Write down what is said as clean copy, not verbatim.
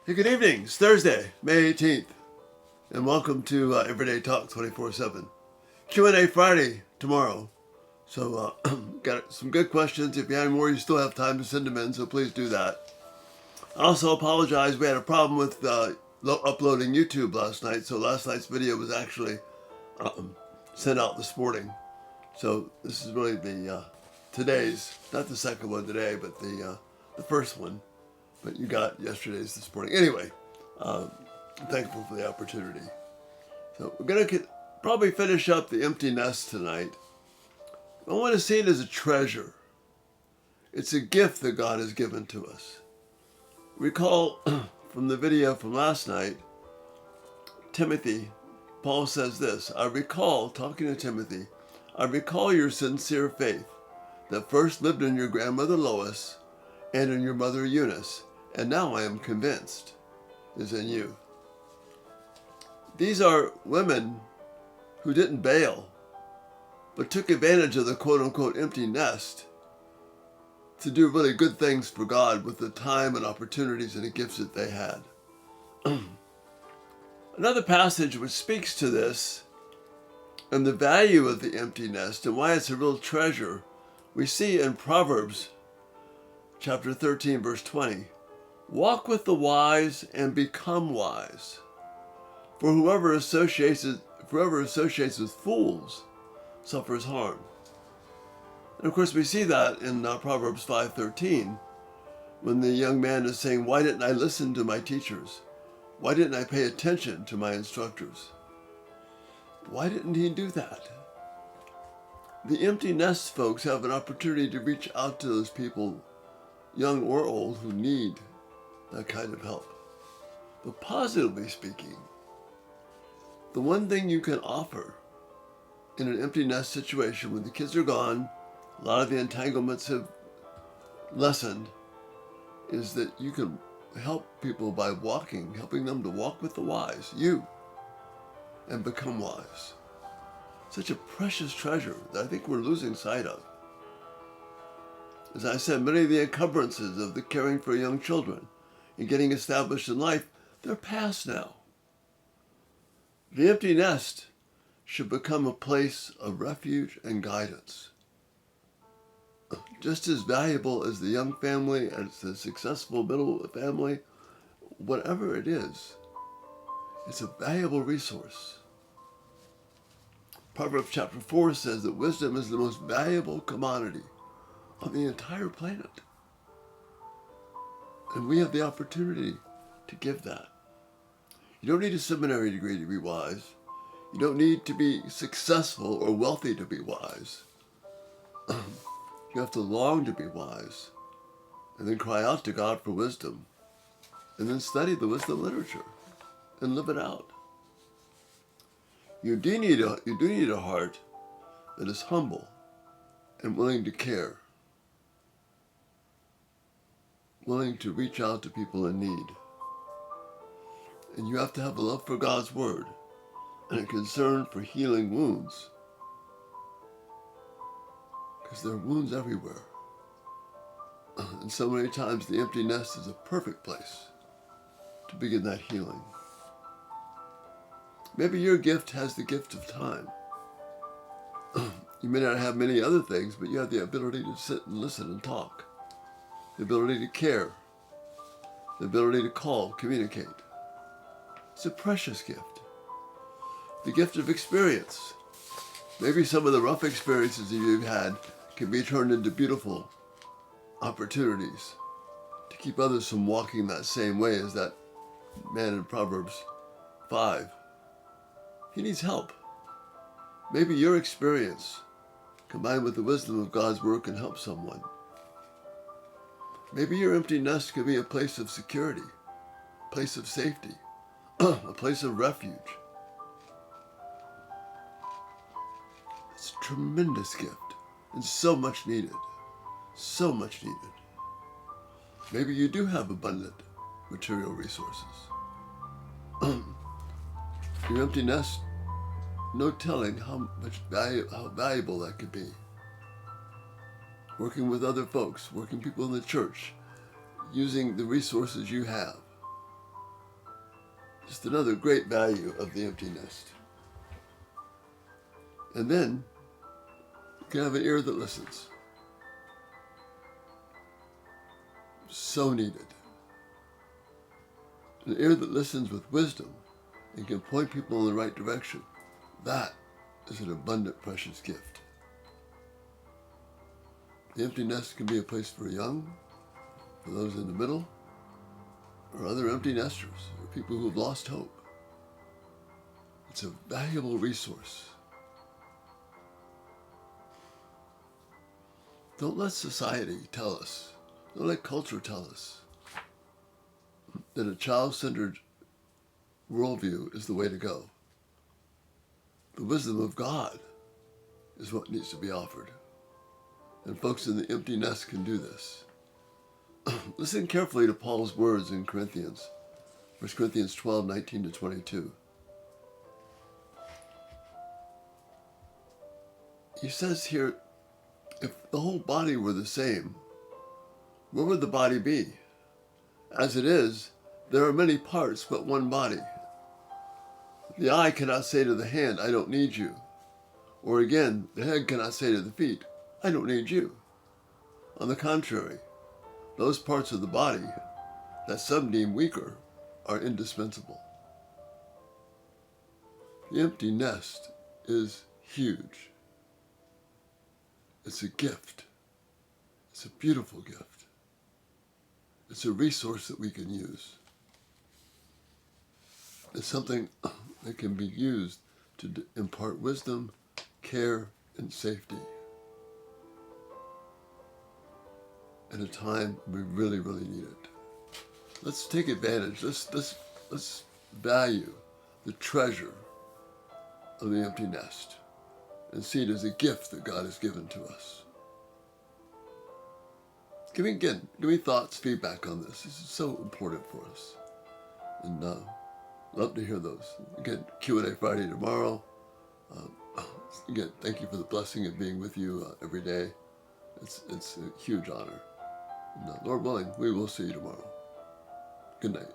Hey, good evening. It's Thursday, May 18th, and welcome to Everyday Talk 24/7. Q&A Friday tomorrow. So, got some good questions. If you have more, you still have time to send them in, so please do that. I also apologize. We had a problem with uploading YouTube last night, so last night's video was actually sent out this morning. So this is really the today's, not the second one today, but the first one. But you got yesterday's this morning. Anyway, I'm thankful for the opportunity. So we're going to probably finish up the empty nest tonight. I want to see it as a treasure. It's a gift that God has given to us. Recall from the video from last night, Timothy, Paul says this, talking to Timothy, I recall your sincere faith that first lived in your grandmother Lois and in your mother Eunice, and now I am convinced is in you. These are women who didn't bail, but took advantage of the quote-unquote empty nest to do really good things for God with the time and opportunities and the gifts that they had. Another passage which speaks to this and the value of the empty nest and why it's a real treasure, we see in Proverbs chapter 13, verse 20. Walk with the wise and become wise. For whoever associates with fools suffers harm. And of course we see that in Proverbs 5:13, when the young man is saying, why didn't I listen to my teachers? Why didn't I pay attention to my instructors? Why didn't he do that? The empty nest folks have an opportunity to reach out to those people, young or old, who need that kind of help. But positively speaking, the one thing you can offer in an empty nest situation when the kids are gone, a lot of the entanglements have lessened, is that you can help people by helping them to walk with the wise, and become wise. Such a precious treasure that I think we're losing sight of. As I said, many of the encumbrances of the caring for young children and getting established in life, they're past now. The empty nest should become a place of refuge and guidance. Just as valuable as the young family, as the successful middle family, whatever it is, it's a valuable resource. Proverbs chapter 4 says that wisdom is the most valuable commodity on the entire planet. And we have the opportunity to give that. You don't need a seminary degree to be wise. You don't need to be successful or wealthy to be wise. You have to long to be wise, and then cry out to God for wisdom, and then study the wisdom literature and live it out. You do need a heart that is humble and willing to care, willing to reach out to people in need. And you have to have a love for God's word and a concern for healing wounds, because there are wounds everywhere. And so many times the empty nest is a perfect place to begin that healing. Maybe your gift has the gift of time. You may not have many other things, but you have the ability to sit and listen and talk, the ability to care, the ability to call, communicate. It's a precious gift. The gift of experience. Maybe some of the rough experiences that you've had can be turned into beautiful opportunities to keep others from walking that same way as that man in Proverbs 5. He needs help. Maybe your experience, combined with the wisdom of God's word, can help someone. Maybe your empty nest can be a place of security, a place of safety, a place of refuge. It's a tremendous gift and so much needed. So much needed. Maybe you do have abundant material resources. Your empty nest, no telling how valuable that could be. Working with other folks, working people in the church, using the resources you have. Just another great value of the empty nest. And then you can have an ear that listens. So needed. An ear that listens with wisdom and can point people in the right direction. That is an abundant, precious gift. The empty nest can be a place for young, for those in the middle, or other empty nesters, or people who have lost hope. It's a valuable resource. Don't let society tell us, don't let culture tell us that a child-centered worldview is the way to go. The wisdom of God is what needs to be offered. And folks in the empty nest can do this. Listen carefully to Paul's words in Corinthians, 1 Corinthians 12, 19 to 22. He says here, if the whole body were the same, where would the body be? As it is, there are many parts, but one body. The eye cannot say to the hand, I don't need you. Or again, the head cannot say to the feet, I don't need you. On the contrary, those parts of the body that some deem weaker are indispensable. The empty nest is huge. It's a gift. It's a beautiful gift. It's a resource that we can use. It's something that can be used to impart wisdom, care, and safety at a time we really, really need it. Let's take advantage. Let's value the treasure of the empty nest and see it as a gift that God has given to us. Give me thoughts, feedback on this. This is so important for us. And love to hear those. Again, Q&A Friday tomorrow. Again, thank you for the blessing of being with you every day. It's a huge honor. And, Lord willing, we will see you tomorrow. Good night.